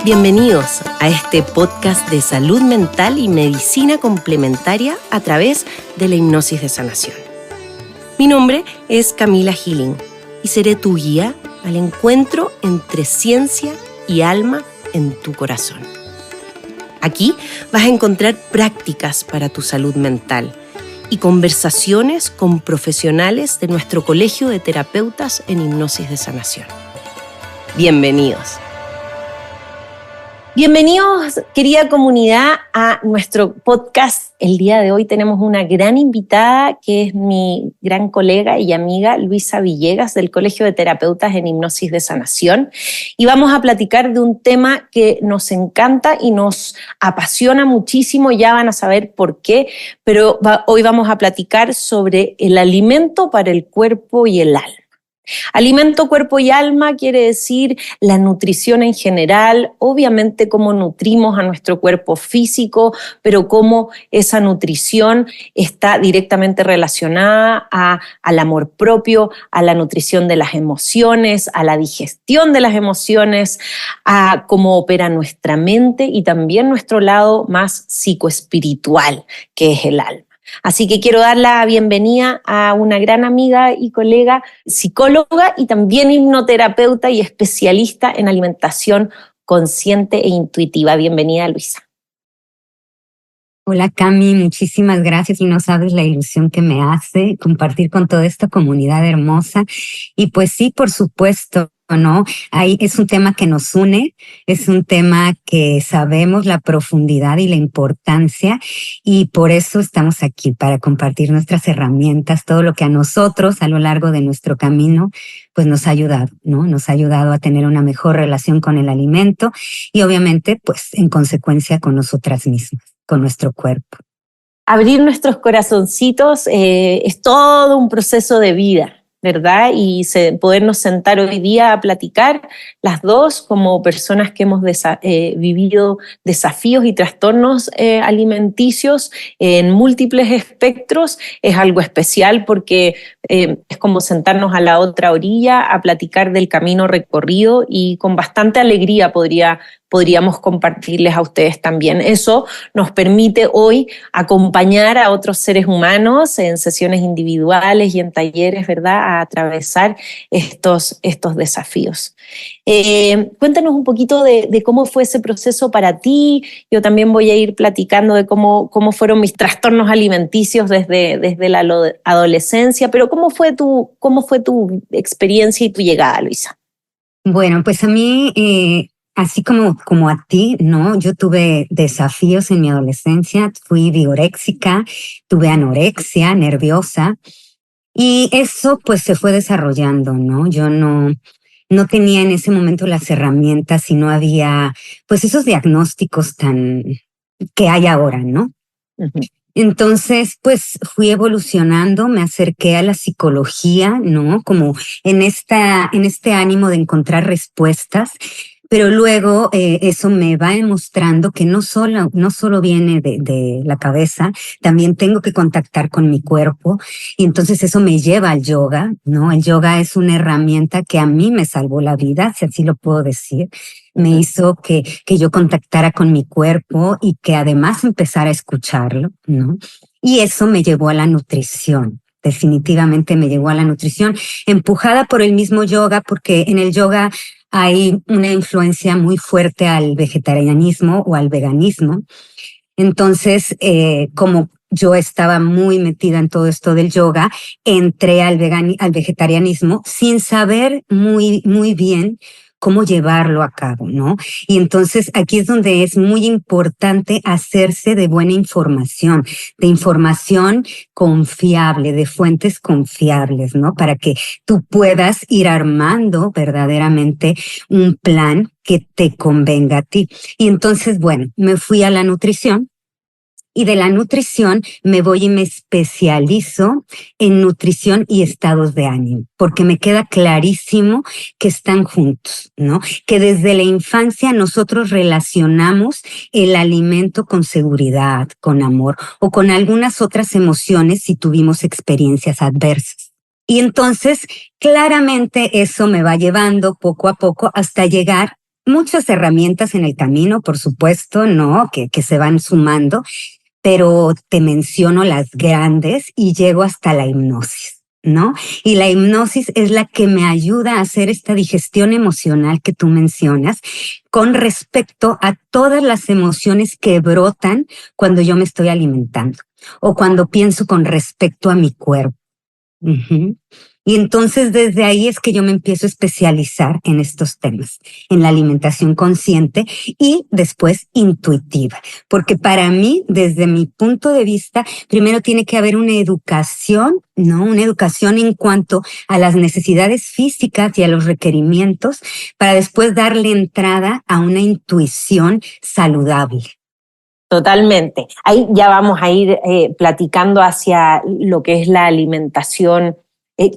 Bienvenidos a este podcast de salud mental y medicina complementaria a través de la hipnosis de sanación. Mi nombre es Camila Healing y seré tu guía al encuentro entre ciencia y alma en tu corazón. Aquí vas a encontrar prácticas para tu salud mental y conversaciones con profesionales de nuestro Colegio de Terapeutas en Hipnosis de Sanación. Bienvenidos. Bienvenidos, querida comunidad, a nuestro podcast. El día de hoy tenemos una gran invitada que es mi gran colega y amiga Luisa Villegas del Colegio de Terapeutas en Hipnosis de Sanación, y vamos a platicar de un tema que nos encanta y nos apasiona muchísimo. Ya van a saber por qué, pero hoy vamos a platicar sobre el alimento para el cuerpo y el alma. Alimento, cuerpo y alma quiere decir la nutrición en general, obviamente cómo nutrimos a nuestro cuerpo físico, pero cómo esa nutrición está directamente relacionada al amor propio, a la nutrición de las emociones, a la digestión de las emociones, a cómo opera nuestra mente y también nuestro lado más psicoespiritual, que es el alma. Así que quiero dar la bienvenida a una gran amiga y colega, psicóloga y también hipnoterapeuta y especialista en alimentación consciente e intuitiva. Bienvenida, Luisa. Hola, Cami, muchísimas gracias, y no sabes la ilusión que me hace compartir con toda esta comunidad hermosa. Y pues sí, por supuesto, ¿no? Ahí es un tema que nos une, es un tema que sabemos la profundidad y la importancia, y por eso estamos aquí, para compartir nuestras herramientas, todo lo que a nosotros a lo largo de nuestro camino pues nos ha ayudado, ¿no? Nos ha ayudado a tener una mejor relación con el alimento y obviamente pues en consecuencia con nosotras mismas, con nuestro cuerpo. Abrir nuestros corazoncitos es todo un proceso de vida, ¿verdad? Y podernos sentar hoy día a platicar las dos como personas que hemos vivido desafíos y trastornos alimenticios en múltiples espectros es algo especial, porque es como sentarnos a la otra orilla a platicar del camino recorrido, y con bastante alegría podríamos compartirles a ustedes también. Eso nos permite hoy acompañar a otros seres humanos en sesiones individuales y en talleres, ¿verdad?, a atravesar estos desafíos. Cuéntanos un poquito de cómo fue ese proceso para ti. Yo también voy a ir platicando de cómo fueron mis trastornos alimenticios desde la adolescencia, pero ¿cómo fue tu experiencia y tu llegada, Luisa? Bueno, pues a mí, así como a ti, ¿no? Yo tuve desafíos en mi adolescencia, fui vigoréxica, tuve anorexia nerviosa, y eso pues se fue desarrollando, ¿no? Yo no tenía en ese momento las herramientas y no había pues esos diagnósticos que hay ahora, ¿no? Uh-huh. Entonces, pues fui evolucionando, me acerqué a la psicología, ¿no? Como en este ánimo de encontrar respuestas, pero luego eso me va demostrando que no solo viene de la cabeza, también tengo que contactar con mi cuerpo, y entonces eso me lleva al yoga, ¿no? El yoga es una herramienta que a mí me salvó la vida, si así lo puedo decir. Me hizo que yo contactara con mi cuerpo y que además empezara a escucharlo, ¿no? Y eso me llevó a la nutrición. Definitivamente me llevó a la nutrición, empujada por el mismo yoga, porque en el yoga hay una influencia muy fuerte al vegetarianismo o al veganismo. Entonces, como yo estaba muy metida en todo esto del yoga, entré al vegetarianismo sin saber muy bien cómo llevarlo a cabo, ¿no? Y entonces aquí es donde es muy importante hacerse de buena información, de información confiable, de fuentes confiables, ¿no? Para que tú puedas ir armando verdaderamente un plan que te convenga a ti. Y entonces, bueno, me fui a la nutrición. Y de la nutrición me voy y me especializo en nutrición y estados de ánimo, porque me queda clarísimo que están juntos, ¿no? Que desde la infancia nosotros relacionamos el alimento con seguridad, con amor o con algunas otras emociones si tuvimos experiencias adversas. Y entonces, claramente eso me va llevando poco a poco hasta llegar muchas herramientas en el camino, por supuesto, ¿no? Que se van sumando, pero te menciono las grandes y llego hasta la hipnosis, ¿no? Y la hipnosis es la que me ayuda a hacer esta digestión emocional que tú mencionas con respecto a todas las emociones que brotan cuando yo me estoy alimentando o cuando pienso con respecto a mi cuerpo. Uh-huh. Y entonces desde ahí es que yo me empiezo a especializar en estos temas, en la alimentación consciente y después intuitiva. Porque para mí, desde mi punto de vista, primero tiene que haber una educación, ¿no? Una educación en cuanto a las necesidades físicas y a los requerimientos para después darle entrada a una intuición saludable. Totalmente. Ahí ya vamos a ir platicando hacia lo que es la alimentación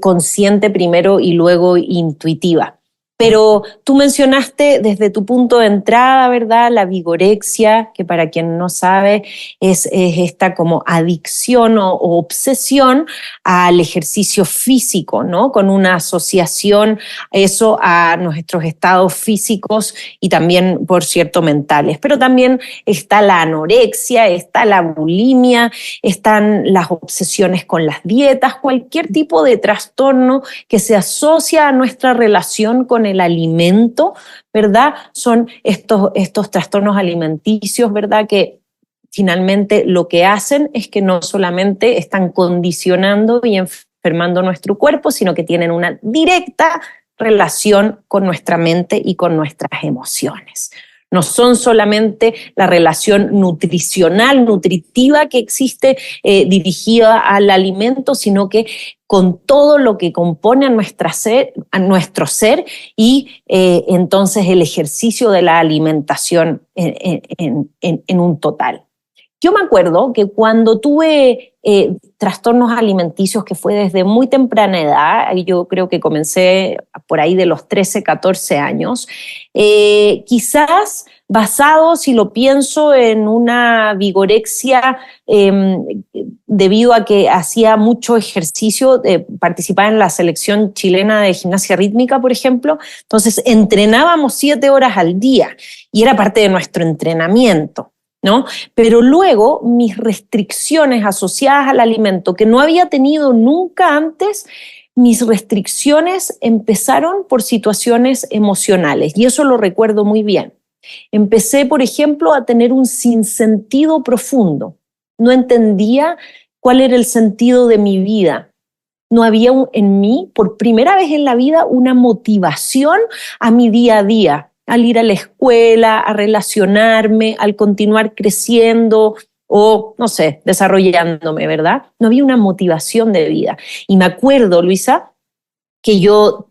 consciente primero y luego intuitiva. Pero tú mencionaste desde tu punto de entrada, ¿verdad? La vigorexia, que para quien no sabe es esta como adicción o obsesión al ejercicio físico, ¿no? Con una asociación eso a nuestros estados físicos y también, por cierto, mentales. Pero también está la anorexia, está la bulimia, están las obsesiones con las dietas, cualquier tipo de trastorno que se asocia a nuestra relación con el alimento, ¿verdad? Son estos trastornos alimenticios, ¿verdad? Que finalmente lo que hacen es que no solamente están condicionando y enfermando nuestro cuerpo, sino que tienen una directa relación con nuestra mente y con nuestras emociones. No son solamente la relación nutricional, nutritiva que existe dirigida al alimento, sino que con todo lo que compone a nuestro ser y entonces el ejercicio de la alimentación en un total. Yo me acuerdo que cuando tuve trastornos alimenticios, que fue desde muy temprana edad, yo creo que comencé por ahí de los 13, 14 años, quizás basado, si lo pienso, en una vigorexia debido a que hacía mucho ejercicio, participaba en la selección chilena de gimnasia rítmica, por ejemplo, entonces entrenábamos 7 horas al día y era parte de nuestro entrenamiento, ¿no? Pero luego mis restricciones asociadas al alimento, que no había tenido nunca antes, mis restricciones empezaron por situaciones emocionales y eso lo recuerdo muy bien. Empecé, por ejemplo, a tener un sinsentido profundo. No entendía cuál era el sentido de mi vida. No había en mí, por primera vez en la vida, una motivación a mi día a día, al ir a la escuela, a relacionarme, al continuar creciendo o, no sé, desarrollándome, ¿verdad? No había una motivación de vida. Y me acuerdo, Luisa, que yo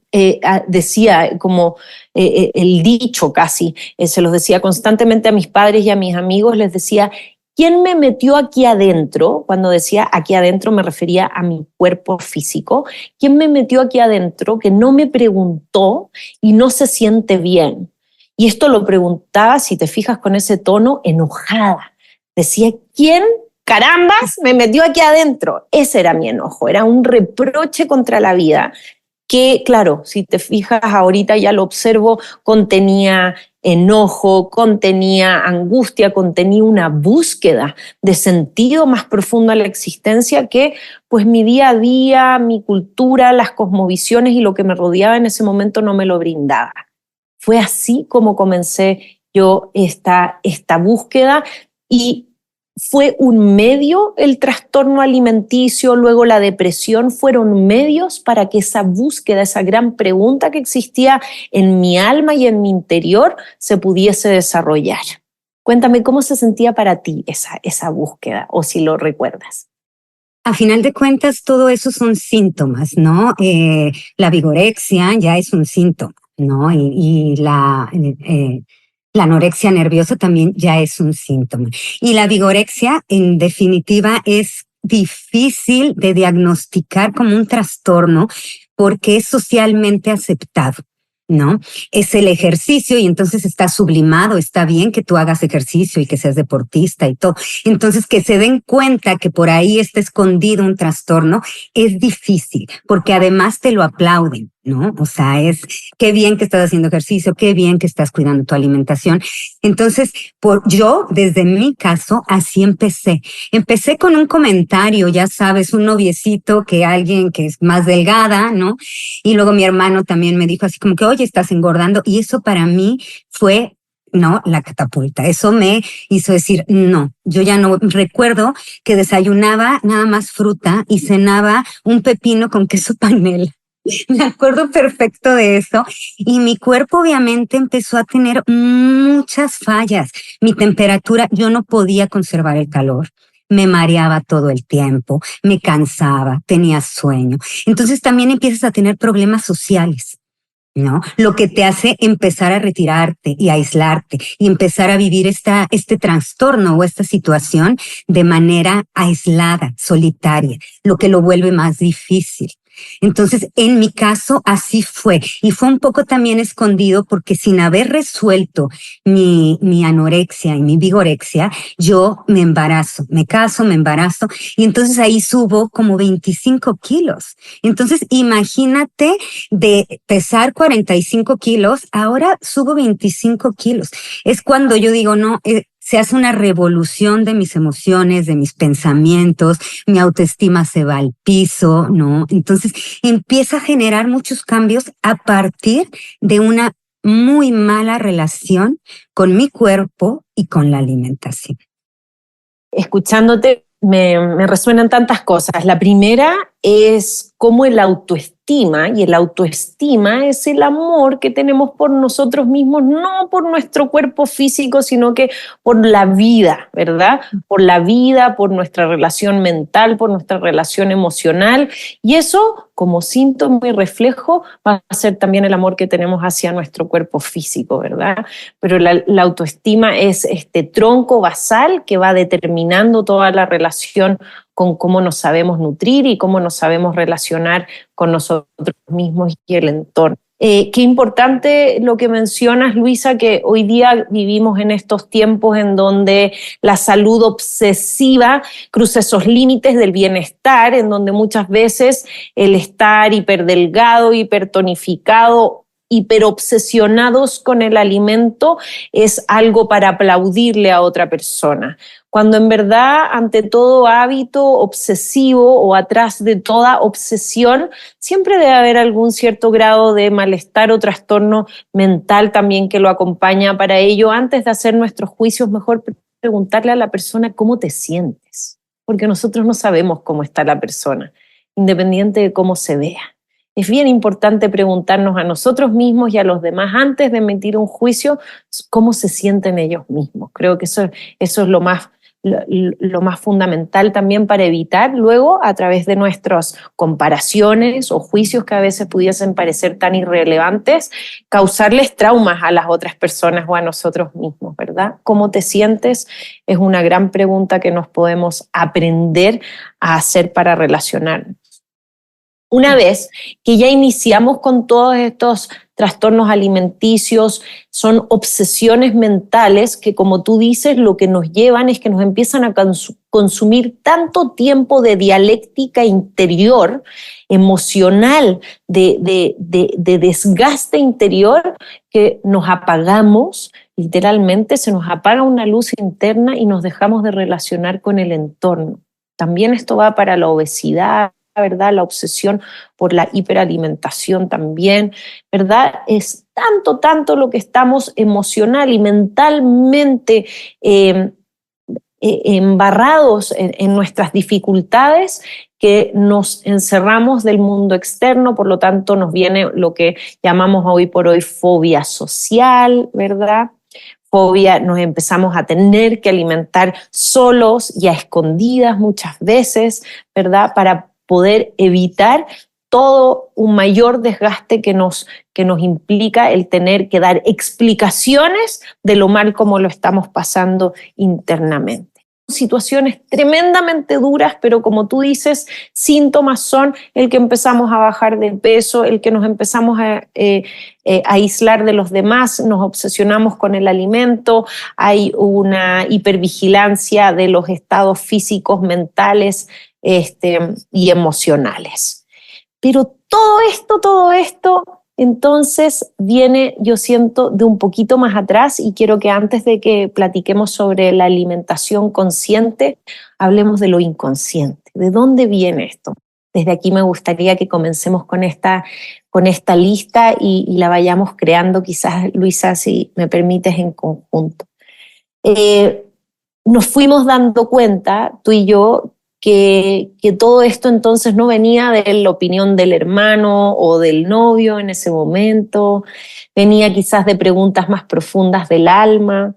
decía como el dicho casi, se los decía constantemente a mis padres y a mis amigos, les decía, ¿quién me metió aquí adentro? Cuando decía aquí adentro me refería a mi cuerpo físico. ¿Quién me metió aquí adentro que no me preguntó y no se siente bien? Y esto lo preguntaba, si te fijas con ese tono, enojada. Decía, ¿quién carambas me metió aquí adentro? Ese era mi enojo, era un reproche contra la vida que, claro, si te fijas ahorita ya lo observo, contenía enojo, contenía angustia, contenía una búsqueda de sentido más profundo a la existencia que pues mi día a día, mi cultura, las cosmovisiones y lo que me rodeaba en ese momento no me lo brindaba. Fue así como comencé yo esta búsqueda y fue un medio el trastorno alimenticio, luego la depresión, fueron medios para que esa búsqueda, esa gran pregunta que existía en mi alma y en mi interior se pudiese desarrollar. Cuéntame cómo se sentía para ti esa búsqueda o si lo recuerdas. A final de cuentas, todo eso son síntomas, ¿no? La vigorexia ya es un síntoma, ¿no? Y la anorexia nerviosa también ya es un síntoma. Y la vigorexia, en definitiva, es difícil de diagnosticar como un trastorno porque es socialmente aceptado, ¿no? Es el ejercicio y entonces está sublimado, está bien que tú hagas ejercicio y que seas deportista y todo. Entonces, que se den cuenta que por ahí está escondido un trastorno es difícil porque además te lo aplauden, ¿no? O sea, es qué bien que estás haciendo ejercicio, qué bien que estás cuidando tu alimentación. Entonces, yo, desde mi caso, así empecé. Empecé con un comentario, ya sabes, un noviecito, que alguien que es más delgada, ¿no? Y luego mi hermano también me dijo así como que, oye, estás engordando. Y eso para mí fue, no, la catapulta. Eso me hizo decir, no, yo ya no recuerdo que desayunaba nada más fruta y cenaba un pepino con queso panela. Me acuerdo perfecto de eso y mi cuerpo obviamente empezó a tener muchas fallas. Mi temperatura, yo no podía conservar el calor. Me mareaba todo el tiempo, me cansaba, tenía sueño. Entonces también empiezas a tener problemas sociales, ¿no? Lo que te hace empezar a retirarte y a aislarte y empezar a vivir este trastorno o esta situación de manera aislada, solitaria, lo que lo vuelve más difícil. Entonces, en mi caso, así fue. Y fue un poco también escondido porque sin haber resuelto mi anorexia y mi vigorexia, yo me embarazo, me caso, me embarazo y entonces ahí subo como 25 kilos. Entonces, imagínate de pesar 45 kilos, ahora subo 25 kilos. Es cuando yo digo, no, se hace una revolución de mis emociones, de mis pensamientos, mi autoestima se va al piso, ¿no? Entonces empieza a generar muchos cambios a partir de una muy mala relación con mi cuerpo y con la alimentación. Escuchándote me resuenan tantas cosas. La primera es cómo el autoestima, y el autoestima es el amor que tenemos por nosotros mismos, no por nuestro cuerpo físico, sino que por la vida, ¿verdad? Por la vida, por nuestra relación mental, por nuestra relación emocional, y eso, como síntoma y reflejo, va a ser también el amor que tenemos hacia nuestro cuerpo físico, ¿verdad? Pero la autoestima es este tronco basal que va determinando toda la relación con cómo nos sabemos nutrir y cómo nos sabemos relacionar con nosotros mismos y el entorno. Qué importante lo que mencionas, Luisa, que hoy día vivimos en estos tiempos en donde la salud obsesiva cruza esos límites del bienestar, en donde muchas veces el estar hiperdelgado, hipertonificado, hiperobsesionados con el alimento es algo para aplaudirle a otra persona, cuando en verdad ante todo hábito obsesivo o atrás de toda obsesión siempre debe haber algún cierto grado de malestar o trastorno mental también que lo acompaña. Para ello, antes de hacer nuestros juicios, mejor preguntarle a la persona cómo te sientes, porque nosotros no sabemos cómo está la persona, independiente de cómo se vea. Es bien importante preguntarnos a nosotros mismos y a los demás antes de emitir un juicio cómo se sienten ellos mismos. Creo que eso es lo más fundamental también para evitar luego, a través de nuestras comparaciones o juicios que a veces pudiesen parecer tan irrelevantes, causarles traumas a las otras personas o a nosotros mismos, ¿verdad? ¿Cómo te sientes? Es una gran pregunta que nos podemos aprender a hacer para relacionarnos. Una vez que ya iniciamos con todos estos trastornos alimenticios, son obsesiones mentales que, como tú dices, lo que nos llevan es que nos empiezan a consumir tanto tiempo de dialéctica interior, emocional, de desgaste interior, que nos apagamos, literalmente se nos apaga una luz interna y nos dejamos de relacionar con el entorno. También esto va para la obesidad, ¿verdad? La obsesión por la hiperalimentación también, ¿verdad? Es tanto lo que estamos emocional y mentalmente embarrados en nuestras dificultades que nos encerramos del mundo externo, por lo tanto nos viene lo que llamamos hoy por hoy fobia social, ¿verdad? Fobia, nos empezamos a tener que alimentar solos y a escondidas muchas veces, ¿verdad? Para poder evitar todo un mayor desgaste que nos implica el tener que dar explicaciones de lo mal como lo estamos pasando internamente. Situaciones tremendamente duras, pero como tú dices, síntomas son el que empezamos a bajar de peso, el que nos empezamos a aislar de los demás, nos obsesionamos con el alimento, hay una hipervigilancia de los estados físicos, mentales y emocionales. Pero todo esto, entonces viene, yo siento, de un poquito más atrás, y quiero que antes de que platiquemos sobre la alimentación consciente, hablemos de lo inconsciente. ¿De dónde viene esto? Desde aquí me gustaría que comencemos con esta lista y la vayamos creando, quizás, Luisa, si me permites, en conjunto. Nos fuimos dando cuenta, tú y yo, que todo esto entonces no venía de la opinión del hermano o del novio en ese momento, venía quizás de preguntas más profundas del alma,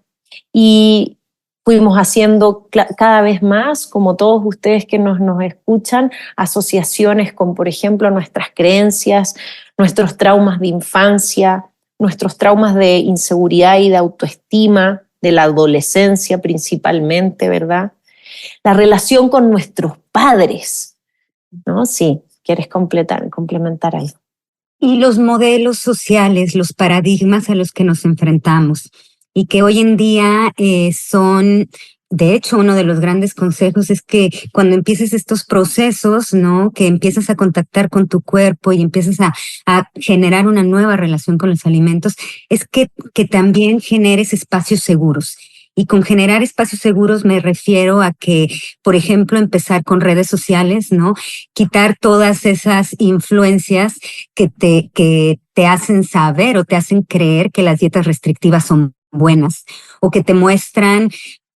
y fuimos haciendo cada vez más, como todos ustedes que nos escuchan, asociaciones con, por ejemplo, nuestras creencias, nuestros traumas de infancia, nuestros traumas de inseguridad y de autoestima, de la adolescencia principalmente, ¿verdad? La relación con nuestros padres, ¿no? Sí, ¿quieres complementar algo? Y los modelos sociales, los paradigmas a los que nos enfrentamos y que hoy en día son, de hecho, uno de los grandes consejos es que cuando empieces estos procesos, ¿no? Que empiezas a contactar con tu cuerpo y empiezas a generar una nueva relación con los alimentos, es que también generes espacios seguros. Y con generar espacios seguros me refiero a que, por ejemplo, empezar con redes sociales, ¿no? Quitar todas esas influencias que te hacen saber o te hacen creer que las dietas restrictivas son buenas o que te muestran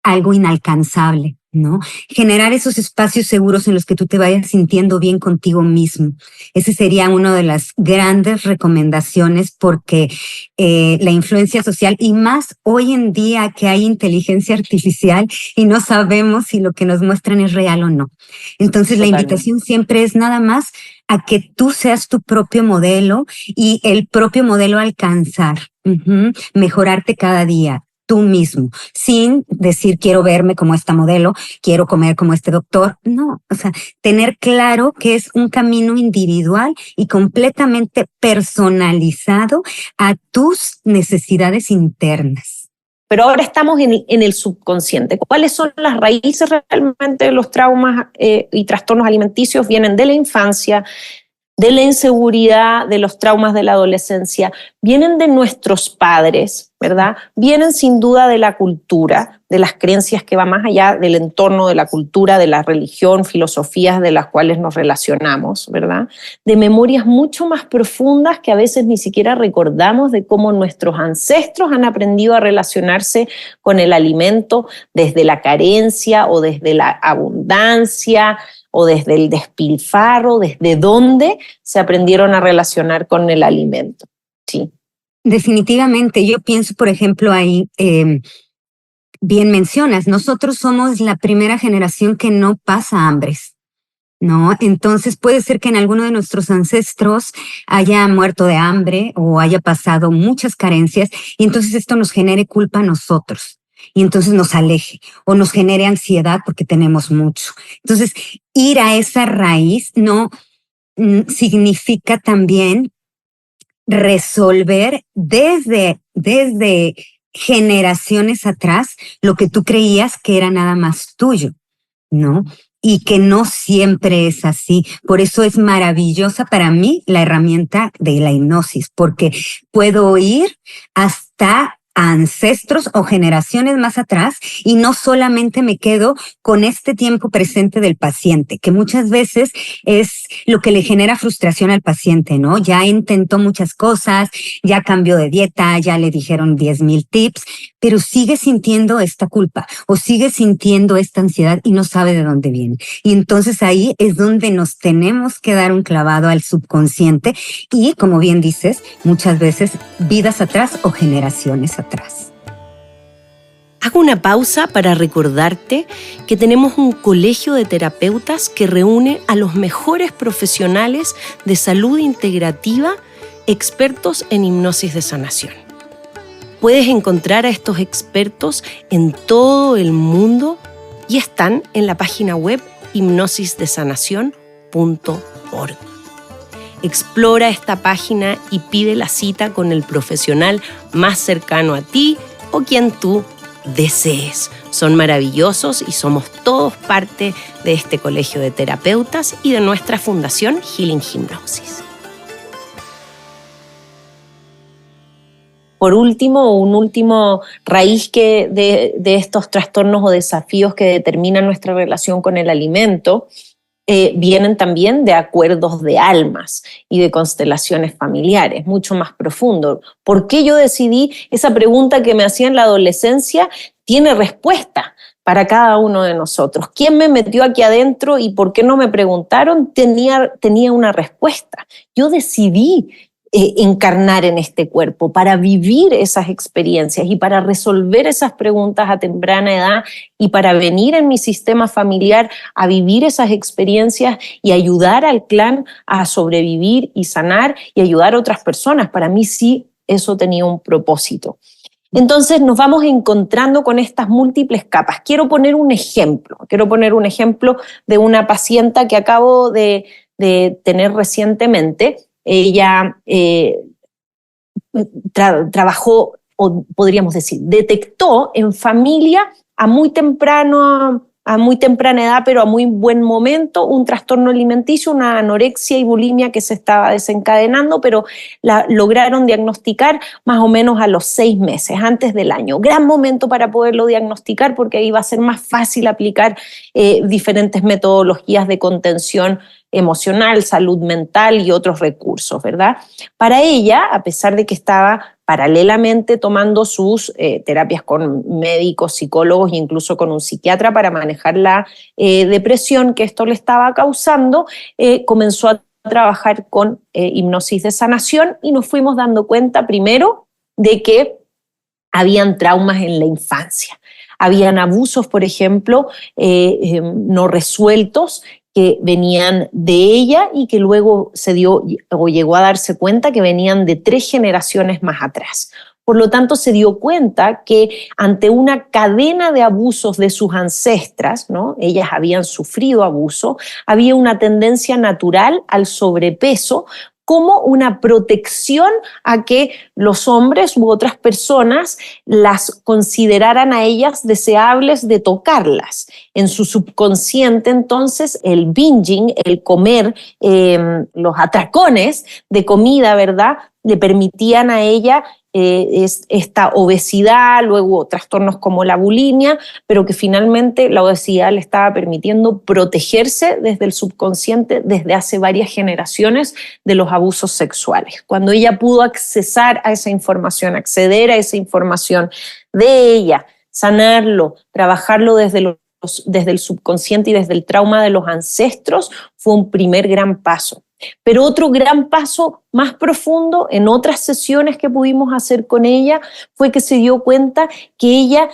algo inalcanzable, ¿no? Generar esos espacios seguros en los que tú te vayas sintiendo bien contigo mismo. Ese sería una de las grandes recomendaciones, porque la influencia social, y más hoy en día que hay inteligencia artificial y no sabemos si lo que nos muestran es real o no. Entonces, la invitación siempre es nada más a que tú seas tu propio modelo y el propio modelo a alcanzar, mejorarte cada día, tú mismo, sin decir quiero verme como esta modelo, quiero comer como este doctor. No, o sea, tener claro que es un camino individual y completamente personalizado a tus necesidades internas. Pero ahora estamos en el subconsciente. ¿Cuáles son las raíces realmente de los traumas y trastornos alimenticios? Vienen de la infancia, de la inseguridad, de los traumas de la adolescencia, vienen de nuestros padres, ¿verdad? Vienen sin duda de la cultura, de las creencias que van más allá del entorno de la cultura, de la religión, filosofías de las cuales nos relacionamos, ¿verdad? De memorias mucho más profundas que a veces ni siquiera recordamos, de cómo nuestros ancestros han aprendido a relacionarse con el alimento desde la carencia o desde la abundancia, o desde el despilfarro, desde dónde se aprendieron a relacionar con el alimento. Sí. Definitivamente, yo pienso, por ejemplo, ahí, bien mencionas, nosotros somos la primera generación que no pasa hambres, ¿no? Entonces puede ser que en alguno de nuestros ancestros haya muerto de hambre o haya pasado muchas carencias, y entonces esto nos genere culpa a nosotros. Y entonces nos aleje o nos genere ansiedad porque tenemos mucho. Entonces, ir a esa raíz no significa también resolver desde generaciones atrás lo que tú creías que era nada más tuyo, ¿no? Y que no siempre es así. Por eso es maravillosa para mí la herramienta de la hipnosis, porque puedo ir hasta ancestros o generaciones más atrás y no solamente me quedo con este tiempo presente del paciente, que muchas veces es lo que le genera frustración al paciente, ¿no? Ya intentó muchas cosas, ya cambió de dieta, ya le dijeron 10,000 tips, pero sigue sintiendo esta culpa o sigue sintiendo esta ansiedad y no sabe de dónde viene. Y entonces ahí es donde nos tenemos que dar un clavado al subconsciente y, como bien dices, muchas veces vidas atrás o generaciones atrás. Hago una pausa para recordarte que tenemos un colegio de terapeutas que reúne a los mejores profesionales de salud integrativa, expertos en hipnosis de sanación. Puedes encontrar a estos expertos en todo el mundo y están en la página web hipnosisdesanación.org. Explora esta página y pide la cita con el profesional más cercano a ti o quien tú desees. son maravillosos y somos todos parte de este colegio de terapeutas y de nuestra fundación Healing Hypnosis. Por último, un último raíz de estos trastornos o desafíos que determinan nuestra relación con el alimento vienen también de acuerdos de almas y de constelaciones familiares, mucho más profundo. ¿Por qué yo decidí? Esa pregunta que me hacía en la adolescencia tiene respuesta para cada uno de nosotros. ¿Quién me metió aquí adentro y por qué no me preguntaron? Tenía una respuesta. Yo decidí encarnar en este cuerpo para vivir esas experiencias y para resolver esas preguntas a temprana edad y para venir en mi sistema familiar a vivir esas experiencias y ayudar al clan a sobrevivir y sanar y ayudar a otras personas. Para mí sí, eso tenía un propósito. Entonces nos vamos encontrando con estas múltiples capas. Quiero poner un ejemplo de una paciente que acabo de tener recientemente. Ella trabajó, o podríamos decir, detectó en familia a muy temprana edad, pero a muy buen momento, un trastorno alimenticio, una anorexia y bulimia que se estaba desencadenando, pero la lograron diagnosticar más o menos a los 6 meses, antes del año. Gran momento para poderlo diagnosticar porque ahí va a ser más fácil aplicar diferentes metodologías de contención emocional, salud mental y otros recursos, ¿verdad? Para ella, a pesar de que estaba paralelamente tomando sus terapias con médicos, psicólogos e incluso con un psiquiatra para manejar la depresión que esto le estaba causando, comenzó a trabajar con hipnosis de sanación y nos fuimos dando cuenta primero de que habían traumas en la infancia. Habían abusos, por ejemplo, no resueltos, que venían de ella y que luego se dio o llegó a darse cuenta que venían de 3 generaciones más atrás. Por lo tanto, se dio cuenta que ante una cadena de abusos de sus ancestras, ¿no? Ellas habían sufrido abuso, había una tendencia natural al sobrepeso como una protección a que los hombres u otras personas las consideraran a ellas deseables de tocarlas. En su subconsciente, entonces, el binging, el comer, los atracones de comida, ¿verdad?, le permitían a ella esta obesidad, luego trastornos como la bulimia, pero que finalmente la obesidad le estaba permitiendo protegerse desde el subconsciente desde hace varias generaciones de los abusos sexuales. Cuando ella pudo acceder a esa información de ella, sanarlo, trabajarlo desde el subconsciente y desde el trauma de los ancestros, fue un primer gran paso. Pero otro gran paso más profundo en otras sesiones que pudimos hacer con ella fue que se dio cuenta que ella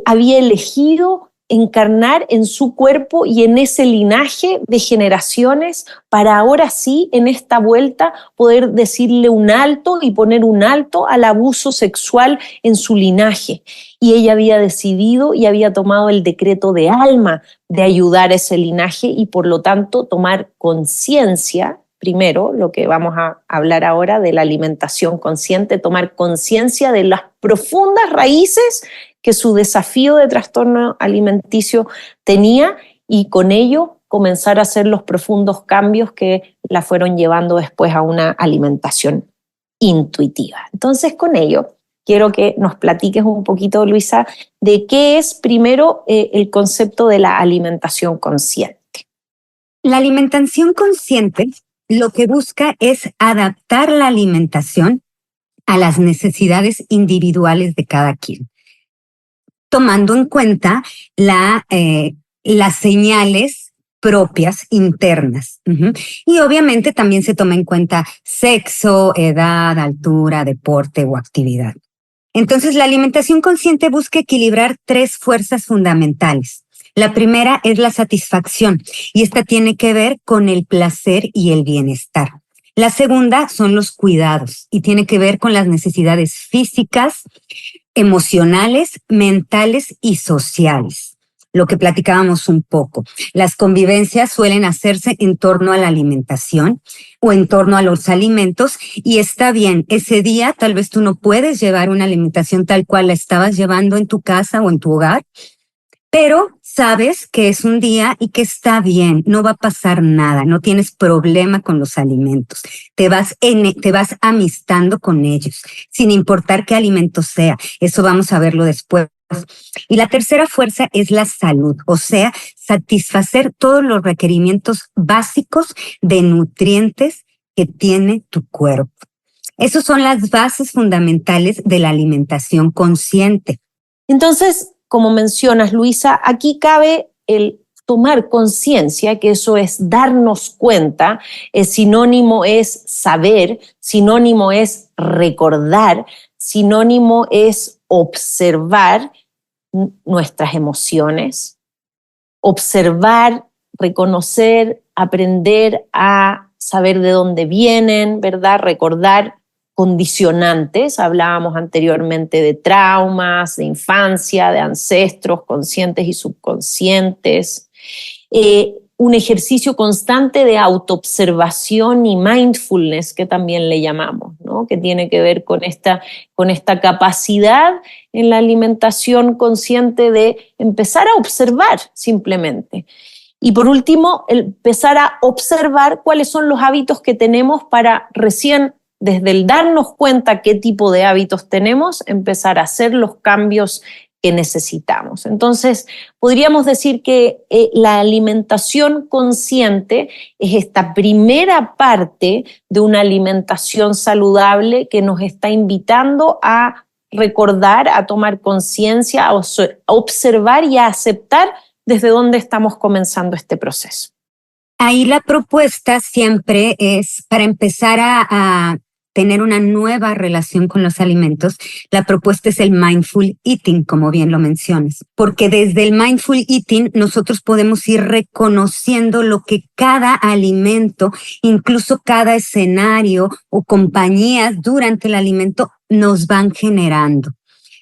había elegido encarnar en su cuerpo y en ese linaje de generaciones para ahora sí, en esta vuelta, poder decirle un alto y poner un alto al abuso sexual en su linaje. Y ella había decidido y había tomado el decreto de alma de ayudar a ese linaje y por lo tanto tomar conciencia, primero, lo que vamos a hablar ahora de la alimentación consciente, tomar conciencia de las profundas raíces que su desafío de trastorno alimenticio tenía y con ello comenzar a hacer los profundos cambios que la fueron llevando después a una alimentación intuitiva. Entonces, con ello, quiero que nos platiques un poquito, Luisa, de qué es primero el concepto de la alimentación consciente. La alimentación consciente lo que busca es adaptar la alimentación a las necesidades individuales de cada quien, tomando en cuenta las señales propias internas. Y obviamente también se toma en cuenta sexo, edad, altura, deporte o actividad. Entonces, la alimentación consciente busca equilibrar 3 fuerzas fundamentales. La primera es la satisfacción y esta tiene que ver con el placer y el bienestar. La segunda son los cuidados y tiene que ver con las necesidades físicas, emocionales, mentales y sociales. Lo que platicábamos un poco. Las convivencias suelen hacerse en torno a la alimentación o en torno a los alimentos y está bien, ese día tal vez tú no puedes llevar una alimentación tal cual la estabas llevando en tu casa o en tu hogar, pero sabes que es un día y que está bien, no va a pasar nada, no tienes problema con los alimentos, te vas amistando con ellos, sin importar qué alimento sea, eso vamos a verlo después. Y la tercera fuerza es la salud, o sea, satisfacer todos los requerimientos básicos de nutrientes que tiene tu cuerpo. Esas son las bases fundamentales de la alimentación consciente. Entonces, como mencionas, Luisa, aquí cabe el tomar conciencia, que eso es darnos cuenta, sinónimo es saber, sinónimo es recordar, sinónimo es observar nuestras emociones, observar, reconocer, aprender a saber de dónde vienen, ¿verdad? Recordar condicionantes, hablábamos anteriormente de traumas, de infancia, de ancestros conscientes y subconscientes. Un ejercicio constante de autoobservación y mindfulness, que también le llamamos, ¿no? Que tiene que ver con esta capacidad en la alimentación consciente de empezar a observar simplemente. Y por último, empezar a observar cuáles son los hábitos que tenemos para recién, desde el darnos cuenta qué tipo de hábitos tenemos, empezar a hacer los cambios que necesitamos. Entonces, podríamos decir que la alimentación consciente es esta primera parte de una alimentación saludable que nos está invitando a recordar, a tomar conciencia, a observar y a aceptar desde dónde estamos comenzando este proceso. Ahí la propuesta siempre es, para empezar a tener una nueva relación con los alimentos, la propuesta es el mindful eating, como bien lo mencionas, porque desde el mindful eating nosotros podemos ir reconociendo lo que cada alimento, incluso cada escenario o compañías durante el alimento nos van generando.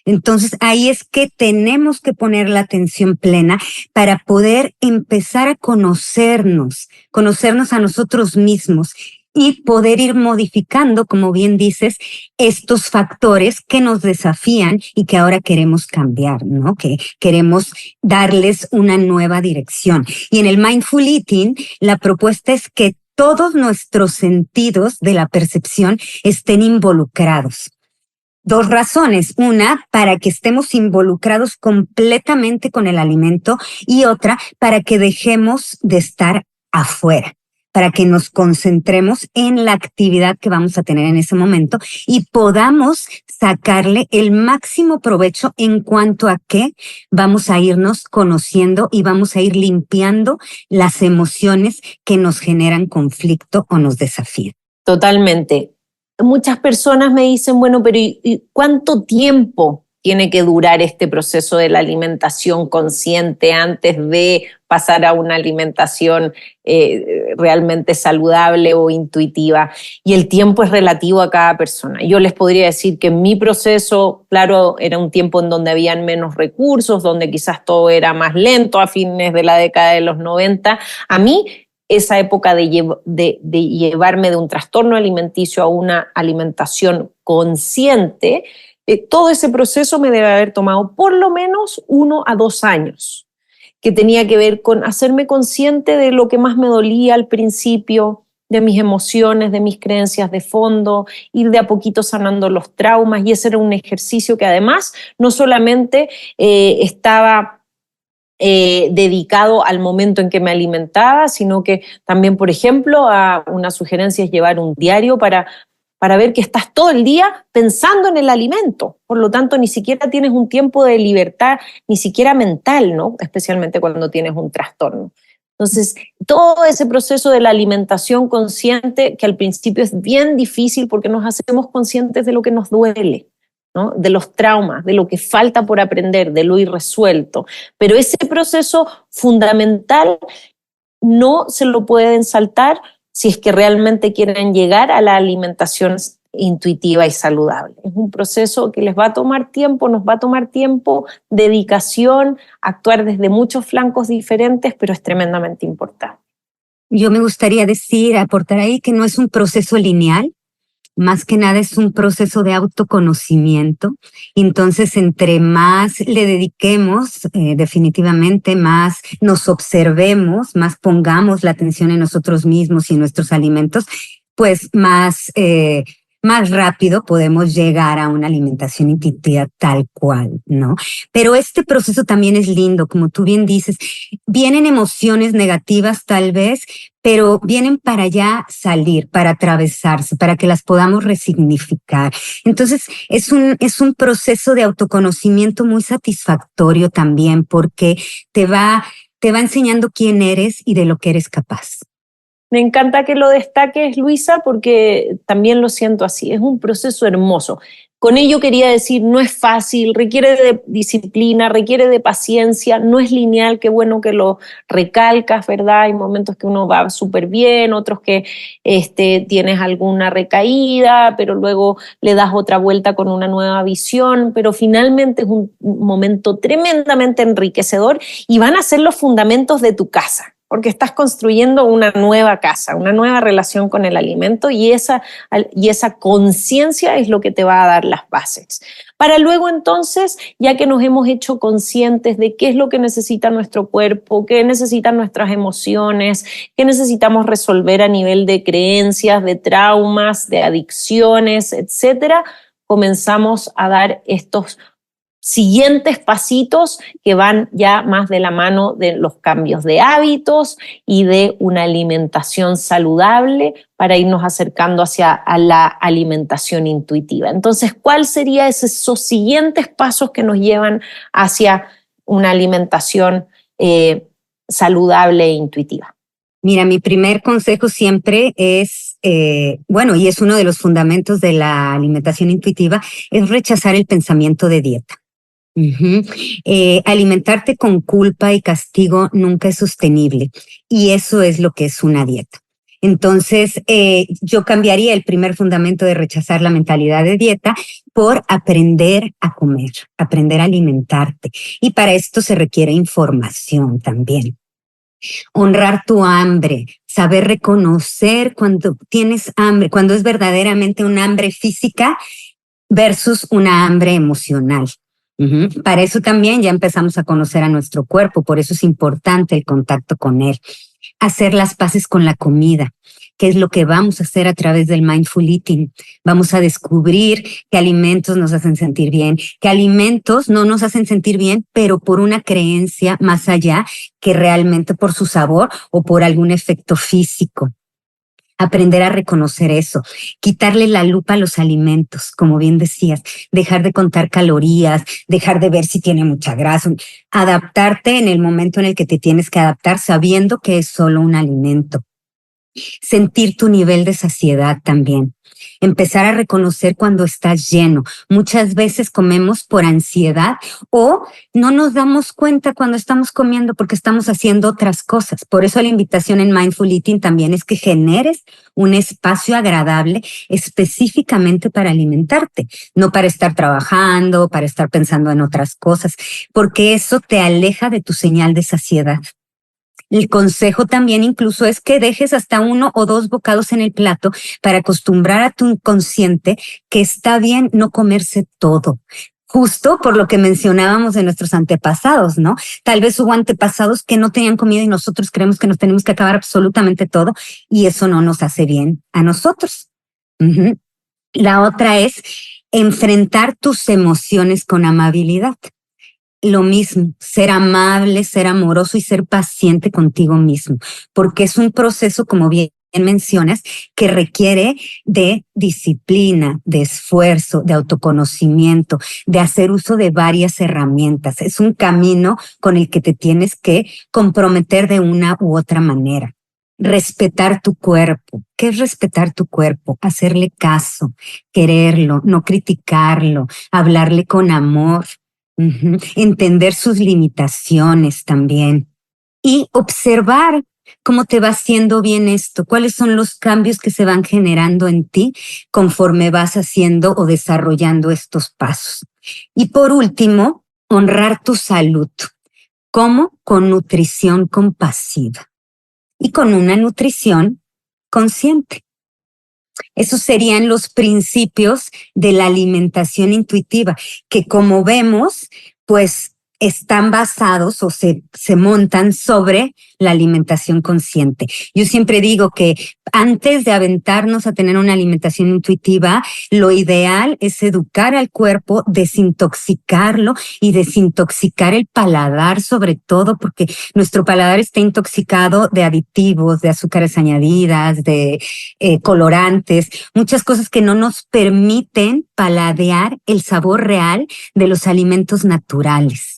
Entonces, ahí es que tenemos que poner la atención plena para poder empezar a conocernos a nosotros mismos y poder ir modificando, como bien dices, estos factores que nos desafían y que ahora queremos cambiar, ¿no? Que queremos darles una nueva dirección. Y en el Mindful Eating, la propuesta es que todos nuestros sentidos de la percepción estén involucrados. Dos razones. Una, para que estemos involucrados completamente con el alimento, y otra, para que dejemos de estar afuera, para que nos concentremos en la actividad que vamos a tener en ese momento y podamos sacarle el máximo provecho en cuanto a que vamos a irnos conociendo y vamos a ir limpiando las emociones que nos generan conflicto o nos desafían. Totalmente. Muchas personas me dicen, bueno, pero ¿y cuánto tiempo tiene que durar este proceso de la alimentación consciente antes de pasar a una alimentación realmente saludable o intuitiva? Y el tiempo es relativo a cada persona. Yo les podría decir que en mi proceso, claro, era un tiempo en donde habían menos recursos, donde quizás todo era más lento a fines de la década de los 90. A mí, esa época de llevarme de un trastorno alimenticio a una alimentación consciente, todo ese proceso me debe haber tomado por lo menos 1 a 2 años, que tenía que ver con hacerme consciente de lo que más me dolía al principio, de mis emociones, de mis creencias de fondo, ir de a poquito sanando los traumas, y ese era un ejercicio que además no solamente estaba dedicado al momento en que me alimentaba, sino que también, por ejemplo, una sugerencia es llevar un diario para ver que estás todo el día pensando en el alimento. Por lo tanto, ni siquiera tienes un tiempo de libertad, ni siquiera mental, ¿no? Especialmente cuando tienes un trastorno. Entonces, todo ese proceso de la alimentación consciente, que al principio es bien difícil porque nos hacemos conscientes de lo que nos duele, ¿no? De los traumas, de lo que falta por aprender, de lo irresuelto. Pero ese proceso fundamental no se lo pueden saltar si es que realmente quieren llegar a la alimentación intuitiva y saludable. Es un proceso que les va a tomar tiempo, nos va a tomar tiempo, dedicación, actuar desde muchos flancos diferentes, pero es tremendamente importante. Yo me gustaría aportar ahí que no es un proceso lineal. más que nada es un proceso de autoconocimiento. Entonces, entre más le dediquemos, definitivamente más nos observemos, más pongamos la atención en nosotros mismos y en nuestros alimentos, pues más rápido podemos llegar a una alimentación intuitiva tal cual, ¿no? Pero este proceso también es lindo, como tú bien dices, vienen emociones negativas tal vez, pero vienen para ya salir, para atravesarse, para que las podamos resignificar. Entonces, es un proceso de autoconocimiento muy satisfactorio también, porque te va enseñando quién eres y de lo que eres capaz. Me encanta que lo destaques, Luisa, porque también lo siento así. Es un proceso hermoso. Con ello quería decir, no es fácil, requiere de disciplina, requiere de paciencia, no es lineal, qué bueno que lo recalcas, ¿verdad? Hay momentos que uno va súper bien, otros que tienes alguna recaída, pero luego le das otra vuelta con una nueva visión, pero finalmente es un momento tremendamente enriquecedor y van a ser los fundamentos de tu casa, porque estás construyendo una nueva casa, una nueva relación con el alimento y esa conciencia es lo que te va a dar las bases. Para luego entonces, ya que nos hemos hecho conscientes de qué es lo que necesita nuestro cuerpo, qué necesitan nuestras emociones, qué necesitamos resolver a nivel de creencias, de traumas, de adicciones, etcétera, comenzamos a dar estos siguientes pasitos que van ya más de la mano de los cambios de hábitos y de una alimentación saludable para irnos acercando hacia la alimentación intuitiva. Entonces, ¿cuáles serían esos siguientes pasos que nos llevan hacia una alimentación saludable e intuitiva? Mira, mi primer consejo siempre es, bueno, y es uno de los fundamentos de la alimentación intuitiva, es rechazar el pensamiento de dieta. Alimentarte con culpa y castigo nunca es sostenible y eso es lo que es una dieta. Entonces, yo cambiaría el primer fundamento de rechazar la mentalidad de dieta por aprender a comer, aprender a alimentarte. Y para esto se requiere información también. Honrar tu hambre, saber reconocer cuando tienes hambre, cuando es verdaderamente un hambre física versus una hambre emocional. Para eso también ya empezamos a conocer a nuestro cuerpo, por eso es importante el contacto con él. Hacer las paces con la comida, que es lo que vamos a hacer a través del mindful eating. Vamos a descubrir qué alimentos nos hacen sentir bien, qué alimentos no nos hacen sentir bien, pero por una creencia más allá que realmente por su sabor o por algún efecto físico. Aprender a reconocer eso, quitarle la lupa a los alimentos, como bien decías, dejar de contar calorías, dejar de ver si tiene mucha grasa, adaptarte en el momento en el que te tienes que adaptar sabiendo que es solo un alimento. Sentir tu nivel de saciedad también. Empezar a reconocer cuando estás lleno. Muchas veces comemos por ansiedad o no nos damos cuenta cuando estamos comiendo porque estamos haciendo otras cosas. Por eso la invitación en Mindful Eating también es que generes un espacio agradable específicamente para alimentarte, no para estar trabajando, para estar pensando en otras cosas, porque eso te aleja de tu señal de saciedad. El consejo también incluso es que dejes hasta 1 o 2 bocados en el plato para acostumbrar a tu inconsciente que está bien no comerse todo. Justo por lo que mencionábamos de nuestros antepasados, ¿no? Tal vez hubo antepasados que no tenían comida y nosotros creemos que nos tenemos que acabar absolutamente todo y eso no nos hace bien a nosotros. La otra es enfrentar tus emociones con amabilidad. Lo mismo, ser amable, ser amoroso y ser paciente contigo mismo, porque es un proceso, como bien mencionas, que requiere de disciplina, de esfuerzo, de autoconocimiento, de hacer uso de varias herramientas. Es un camino con el que te tienes que comprometer de una u otra manera. Respetar tu cuerpo. ¿Qué es respetar tu cuerpo? Hacerle caso, quererlo, no criticarlo, hablarle con amor. Entender sus limitaciones también y observar cómo te va haciendo bien esto, cuáles son los cambios que se van generando en ti conforme vas haciendo o desarrollando estos pasos. Y por último, honrar tu salud. ¿Cómo? Con nutrición compasiva y con una nutrición consciente. Esos serían los principios de la alimentación intuitiva, que como vemos, pues están basados o se montan sobre la alimentación consciente. Yo siempre digo que antes de aventarnos a tener una alimentación intuitiva, lo ideal es educar al cuerpo, desintoxicarlo y desintoxicar el paladar sobre todo, porque nuestro paladar está intoxicado de aditivos, de azúcares añadidas, de colorantes, muchas cosas que no nos permiten paladear el sabor real de los alimentos naturales.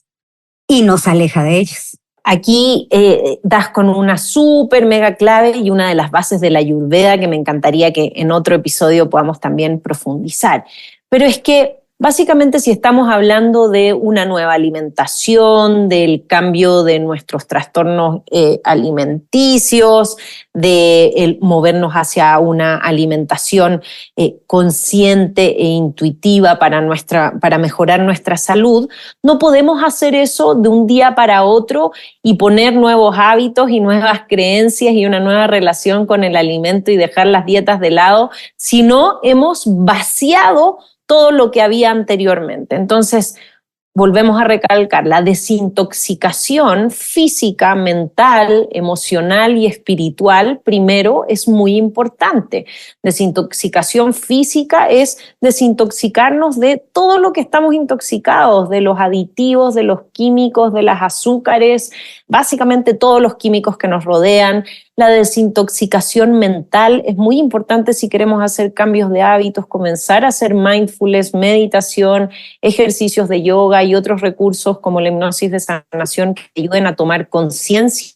Y nos aleja de ellos. Aquí das con una súper mega clave y una de las bases de la Ayurveda que me encantaría que en otro episodio podamos también profundizar. Pero es que básicamente si estamos hablando de una nueva alimentación, del cambio de nuestros trastornos alimenticios, de movernos hacia una alimentación consciente e intuitiva para mejorar nuestra salud, no podemos hacer eso de un día para otro y poner nuevos hábitos y nuevas creencias y una nueva relación con el alimento y dejar las dietas de lado, si no hemos vaciado todo lo que había anteriormente. Entonces, volvemos a recalcar, la desintoxicación física, mental, emocional y espiritual, primero, es muy importante. Desintoxicación física es desintoxicarnos de todo lo que estamos intoxicados, de los aditivos, de los químicos, de las azúcares, básicamente todos los químicos que nos rodean. La desintoxicación mental es muy importante si queremos hacer cambios de hábitos, comenzar a hacer mindfulness, meditación, ejercicios de yoga y otros recursos como la hipnosis de sanación que ayuden a tomar conciencia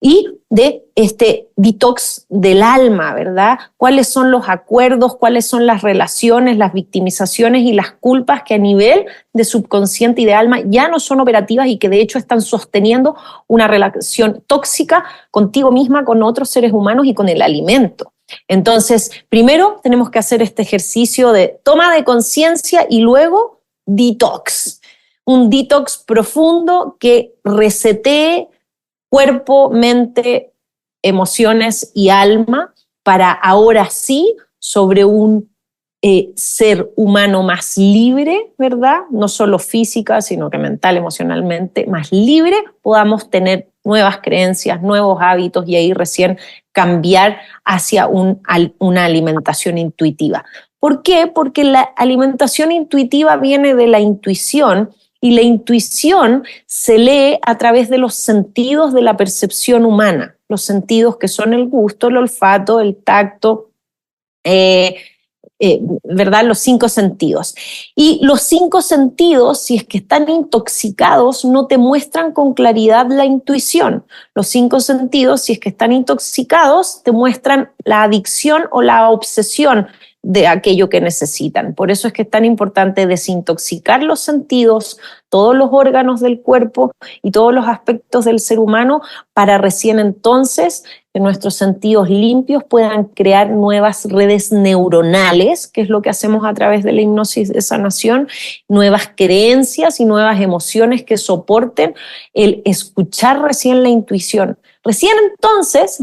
y de este detox del alma, ¿verdad? ¿Cuáles son los acuerdos, cuáles son las relaciones, las victimizaciones y las culpas que a nivel de subconsciente y de alma ya no son operativas y que de hecho están sosteniendo una relación tóxica contigo misma, con otros seres humanos y con el alimento? Entonces, primero tenemos que hacer este ejercicio de toma de conciencia y luego detox. Un detox profundo que resetee cuerpo, mente, emociones y alma para ahora sí, sobre un ser humano más libre, ¿verdad? No solo física, sino que mental, emocionalmente, más libre, podamos tener nuevas creencias, nuevos hábitos y ahí recién cambiar hacia una alimentación intuitiva. ¿Por qué? Porque la alimentación intuitiva viene de la intuición. Y la intuición se lee a través de los sentidos de la percepción humana, los sentidos que son el gusto, el olfato, el tacto, ¿verdad? Los 5 sentidos. Y los 5 sentidos, si es que están intoxicados, no te muestran con claridad la intuición. Los 5 sentidos, si es que están intoxicados, te muestran la adicción o la obsesión de aquello que necesitan. Por eso es que es tan importante desintoxicar los sentidos, todos los órganos del cuerpo y todos los aspectos del ser humano para recién entonces que nuestros sentidos limpios puedan crear nuevas redes neuronales, que es lo que hacemos a través de la hipnosis de sanación, nuevas creencias y nuevas emociones que soporten el escuchar recién la intuición. Recién entonces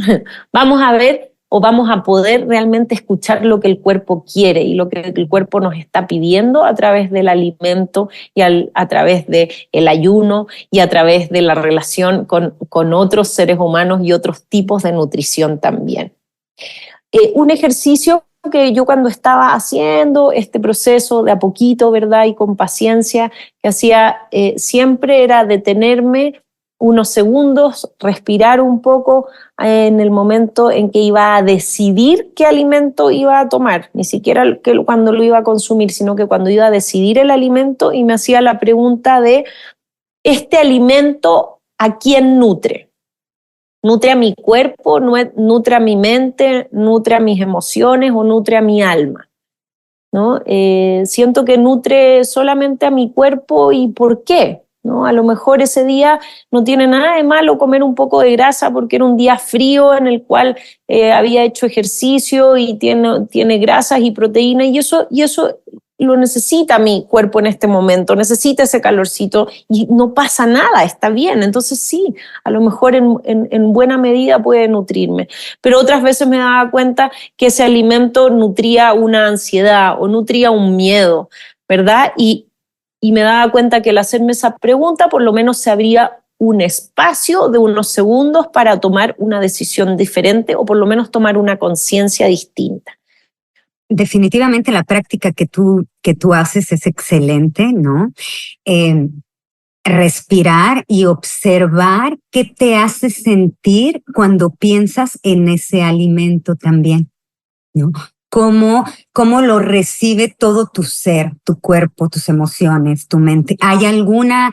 vamos a ver o vamos a poder realmente escuchar lo que el cuerpo quiere y lo que el cuerpo nos está pidiendo a través del alimento y a través del ayuno y a través de la relación con otros seres humanos y otros tipos de nutrición también. Un ejercicio que yo cuando estaba haciendo este proceso de a poquito, ¿verdad? Y con paciencia, que hacía siempre era detenerme unos segundos, respirar un poco en el momento en que iba a decidir qué alimento iba a tomar, ni siquiera cuando lo iba a consumir, sino que cuando iba a decidir el alimento y me hacía la pregunta de, ¿este alimento a quién nutre? ¿Nutre a mi cuerpo, nutre a mi mente, nutre a mis emociones o nutre a mi alma? ¿No? Siento que nutre solamente a mi cuerpo y ¿por qué? ¿No? A lo mejor ese día no tiene nada de malo comer un poco de grasa porque era un día frío en el cual había hecho ejercicio y tiene grasas y proteínas y eso lo necesita mi cuerpo en este momento, necesita ese calorcito y no pasa nada, está bien. Entonces sí, a lo mejor en buena medida puede nutrirme. Pero otras veces me daba cuenta que ese alimento nutría una ansiedad o nutría un miedo, ¿verdad? Y me daba cuenta que al hacerme esa pregunta, por lo menos se abría un espacio de unos segundos para tomar una decisión diferente o por lo menos tomar una conciencia distinta. Definitivamente la práctica que tú haces es excelente, ¿no? Respirar y observar qué te hace sentir cuando piensas en ese alimento también, ¿no? Cómo lo recibe todo tu ser, tu cuerpo, tus emociones, tu mente. ¿Hay alguna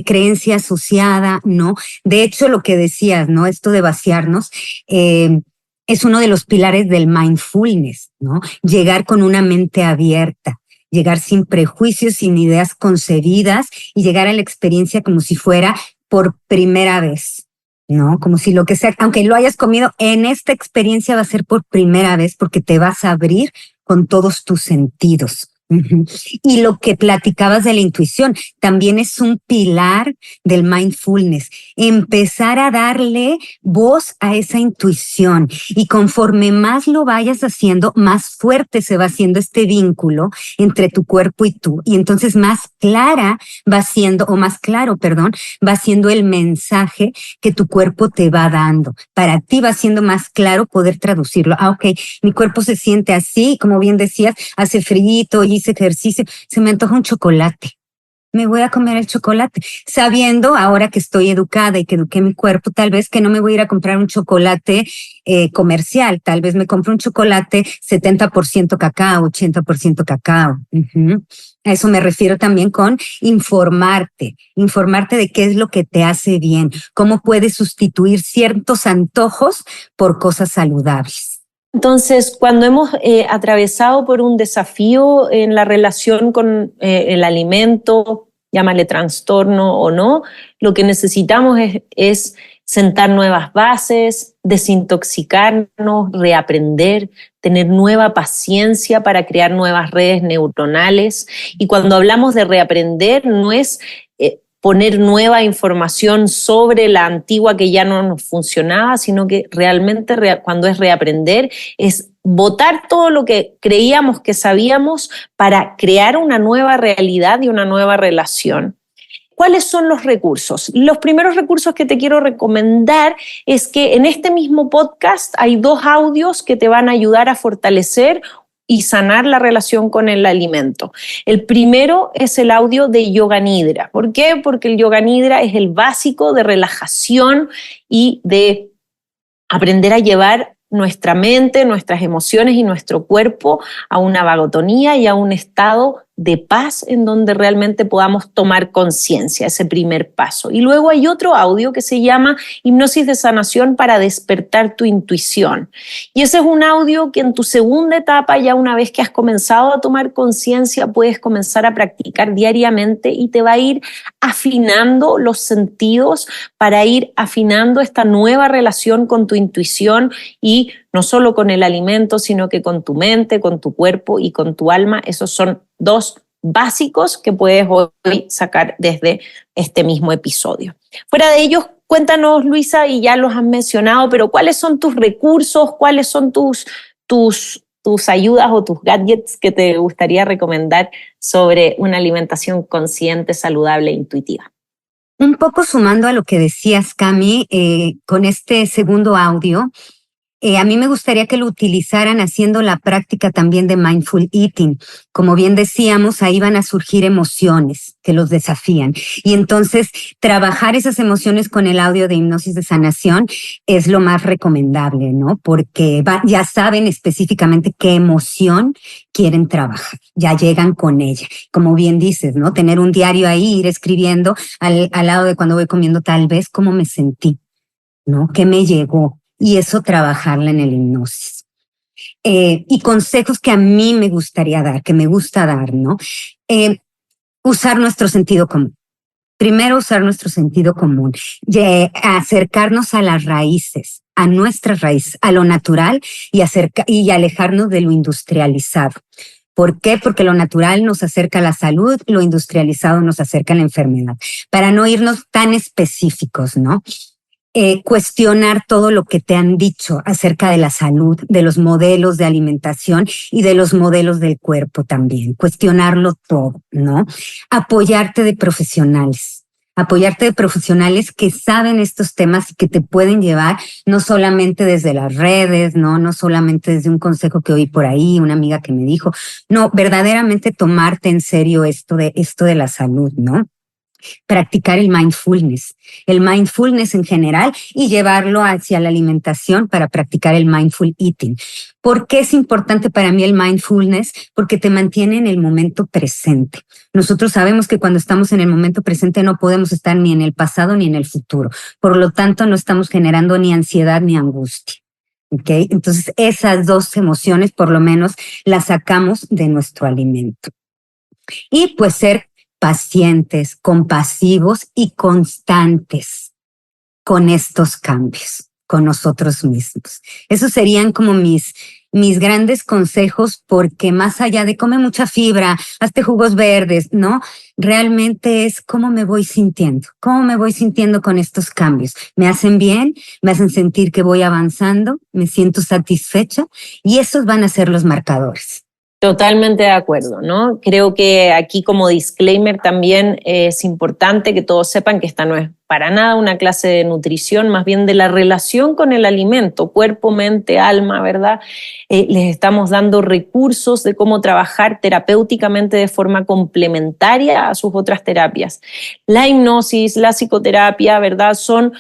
creencia asociada? ¿No? De hecho, lo que decías, ¿no? Esto de vaciarnos, es uno de los pilares del mindfulness, ¿no? Llegar con una mente abierta, llegar sin prejuicios, sin ideas concebidas y llegar a la experiencia como si fuera por primera vez, ¿no? Como si lo que sea, aunque lo hayas comido, en esta experiencia va a ser por primera vez porque te vas a abrir con todos tus sentidos. Uh-huh. Y lo que platicabas de la intuición también es un pilar del mindfulness, empezar a darle voz a esa intuición y conforme más lo vayas haciendo, más fuerte se va haciendo este vínculo entre tu cuerpo y tú, y entonces más clara va siendo, o más claro, perdón, va siendo el mensaje que tu cuerpo te va dando. Para ti va siendo más claro poder traducirlo. Ok, mi cuerpo se siente así, como bien decías, hace frío, hice ejercicio, se me antoja un chocolate. Me voy a comer el chocolate, sabiendo ahora que estoy educada y que eduqué mi cuerpo, tal vez que no me voy a ir a comprar un chocolate comercial, tal vez me compro un chocolate 70% cacao, 80% cacao. Uh-huh. A eso me refiero también con informarte de qué es lo que te hace bien, cómo puedes sustituir ciertos antojos por cosas saludables. Entonces, cuando hemos atravesado por un desafío en la relación con el alimento, llámale trastorno o no, lo que necesitamos es sentar nuevas bases, desintoxicarnos, reaprender, tener nueva paciencia para crear nuevas redes neuronales. Y cuando hablamos de reaprender, no es poner nueva información sobre la antigua que ya no nos funcionaba, sino que realmente cuando es reaprender es botar todo lo que creíamos que sabíamos para crear una nueva realidad y una nueva relación. ¿Cuáles son los recursos? Los primeros recursos que te quiero recomendar es que en este mismo podcast hay 2 audios que te van a ayudar a fortalecer y sanar la relación con el alimento. El primero es el audio de Yoga Nidra. ¿Por qué? Porque el Yoga Nidra es el básico de relajación y de aprender a llevar nuestra mente, nuestras emociones y nuestro cuerpo a una vagotonía y a un estado de paz en donde realmente podamos tomar conciencia, ese primer paso. Y luego hay otro audio que se llama Hipnosis de Sanación para despertar tu intuición. Y ese es un audio que en tu segunda etapa, ya una vez que has comenzado a tomar conciencia, puedes comenzar a practicar diariamente y te va a ir afinando los sentidos para ir afinando esta nueva relación con tu intuición y no solo con el alimento, sino que con tu mente, con tu cuerpo y con tu alma. Esos son 2 básicos que puedes hoy sacar desde este mismo episodio. Fuera de ellos, cuéntanos, Luisa, y ya los has mencionado, pero ¿cuáles son tus recursos? ¿Cuáles son tus ayudas o tus gadgets que te gustaría recomendar sobre una alimentación consciente, saludable e intuitiva? Un poco sumando a lo que decías, Cami, con este segundo audio, a mí me gustaría que lo utilizaran haciendo la práctica también de mindful eating. Como bien decíamos, ahí van a surgir emociones que los desafían. Y entonces, trabajar esas emociones con el audio de hipnosis de sanación es lo más recomendable, ¿no? Porque ya saben específicamente qué emoción quieren trabajar. Ya llegan con ella. Como bien dices, ¿no? Tener un diario ahí, ir escribiendo al lado de cuando voy comiendo, tal vez cómo me sentí, ¿no? ¿Qué me llegó? Y eso trabajarla en el hipnosis. Y consejos que a mí me gustaría dar, que me gusta dar, ¿no? Usar nuestro sentido común. Primero, usar nuestro sentido común. Acercarnos a las raíces, a nuestras raíces, a lo natural y alejarnos de lo industrializado. ¿Por qué? Porque lo natural nos acerca a la salud, lo industrializado nos acerca a la enfermedad. Para no irnos tan específicos, ¿no? Cuestionar todo lo que te han dicho acerca de la salud, de los modelos de alimentación y de los modelos del cuerpo también. Cuestionarlo todo, ¿no? Apoyarte de profesionales. Apoyarte de profesionales que saben estos temas y que te pueden llevar no solamente desde las redes, no solamente desde un consejo que oí por ahí, una amiga que me dijo, no, verdaderamente tomarte en serio esto de la salud, ¿no? Practicar el mindfulness en general y llevarlo hacia la alimentación para practicar el mindful eating. ¿Por qué es importante para mí el mindfulness? Porque te mantiene en el momento presente. Nosotros sabemos que cuando estamos en el momento presente no podemos estar ni en el pasado ni en el futuro. Por lo tanto, no estamos generando ni ansiedad ni angustia. ¿Okay? Entonces, esas dos emociones por lo menos las sacamos de nuestro alimento. Y pues ser pacientes, compasivos y constantes con estos cambios, con nosotros mismos. Esos serían como mis grandes consejos, porque más allá de come mucha fibra, hazte jugos verdes, ¿no? Realmente es cómo me voy sintiendo con estos cambios. ¿Me hacen bien? ¿Me hacen sentir que voy avanzando? ¿Me siento satisfecha? Y esos van a ser los marcadores. Totalmente de acuerdo, ¿no? Creo que aquí como disclaimer también es importante que todos sepan que esta no es para nada una clase de nutrición, más bien de la relación con el alimento, cuerpo, mente, alma, ¿verdad? Les estamos dando recursos de cómo trabajar terapéuticamente de forma complementaria a sus otras terapias. La hipnosis, la psicoterapia, ¿verdad? Son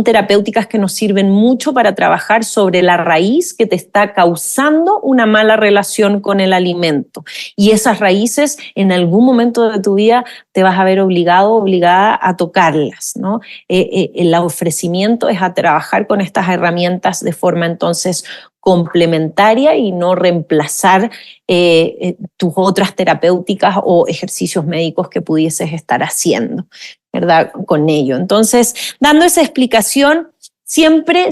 terapéuticas que nos sirven mucho para trabajar sobre la raíz que te está causando una mala relación con el alimento. Y esas raíces en algún momento de tu vida te vas a ver obligada a tocarlas, ¿no? El ofrecimiento es a trabajar con estas herramientas de forma entonces complementaria y no reemplazar tus otras terapéuticas o ejercicios médicos que pudieses estar haciendo, ¿verdad? Con ello. Entonces, dando esa explicación, siempre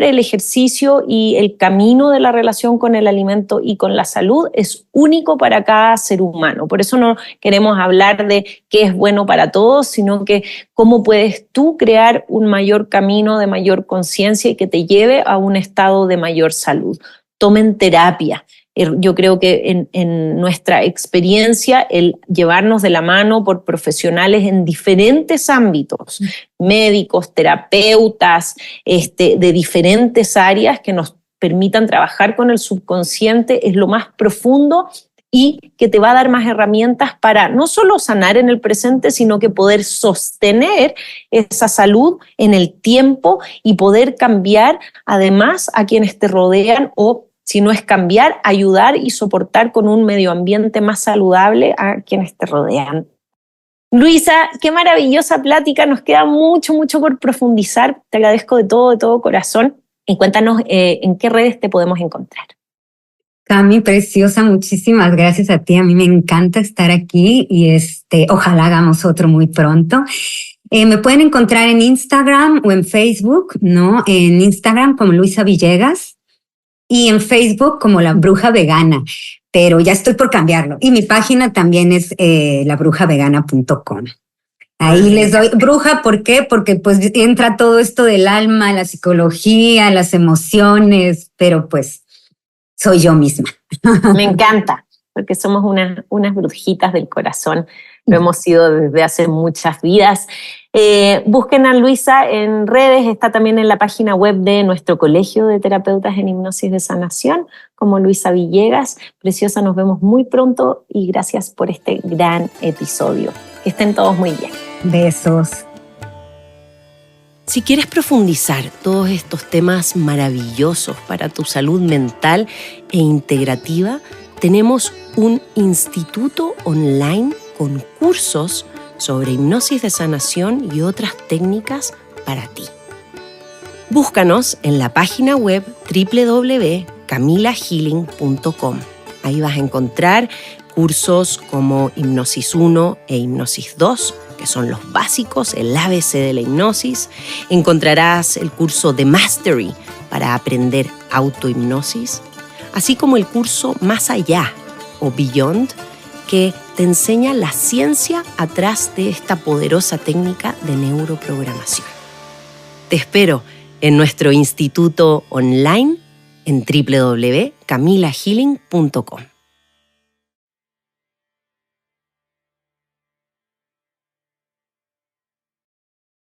el ejercicio y el camino de la relación con el alimento y con la salud es único para cada ser humano. Por eso no queremos hablar de qué es bueno para todos, sino que cómo puedes tú crear un mayor camino de mayor conciencia y que te lleve a un estado de mayor salud. Tomen terapia. Yo creo que en nuestra experiencia el llevarnos de la mano por profesionales en diferentes ámbitos, médicos, terapeutas, de diferentes áreas que nos permitan trabajar con el subconsciente es lo más profundo y que te va a dar más herramientas para no solo sanar en el presente, sino que poder sostener esa salud en el tiempo y poder cambiar además a quienes te rodean o, si no es cambiar, ayudar y soportar con un medio ambiente más saludable a quienes te rodean. Luisa, qué maravillosa plática, nos queda mucho por profundizar. Te agradezco de todo corazón y cuéntanos en qué redes te podemos encontrar. Cami, preciosa, muchísimas gracias a ti. A mí me encanta estar aquí y ojalá hagamos otro muy pronto. Me pueden encontrar en Instagram o en Facebook, ¿no? En Instagram como Luisa Villegas y en Facebook como La Bruja Vegana, pero ya estoy por cambiarlo. Y mi página también es labrujavegana.com. Ahí les doy bruja, ¿por qué? Porque pues entra todo esto del alma, la psicología, las emociones, pero pues soy yo misma. Me encanta, porque somos unas brujitas del corazón. Lo hemos sido desde hace muchas vidas. Busquen a Luisa en redes, está también en la página web de nuestro Colegio de Terapeutas en Hipnosis de Sanación, como Luisa Villegas. Preciosa, nos vemos muy pronto y gracias por este gran episodio. Que estén todos muy bien. Besos. Si quieres profundizar todos estos temas maravillosos para tu salud mental e integrativa, tenemos un instituto online con cursos sobre hipnosis de sanación y otras técnicas para ti. Búscanos en la página web www.camilahealing.com. Ahí vas a encontrar cursos como Hipnosis 1 e Hipnosis 2, que son los básicos, el ABC de la hipnosis. Encontrarás el curso de Mastery para aprender autohipnosis, así como el curso Más Allá, o Beyond, que te enseña la ciencia atrás de esta poderosa técnica de neuroprogramación. Te espero en nuestro instituto online en www.camilahealing.com.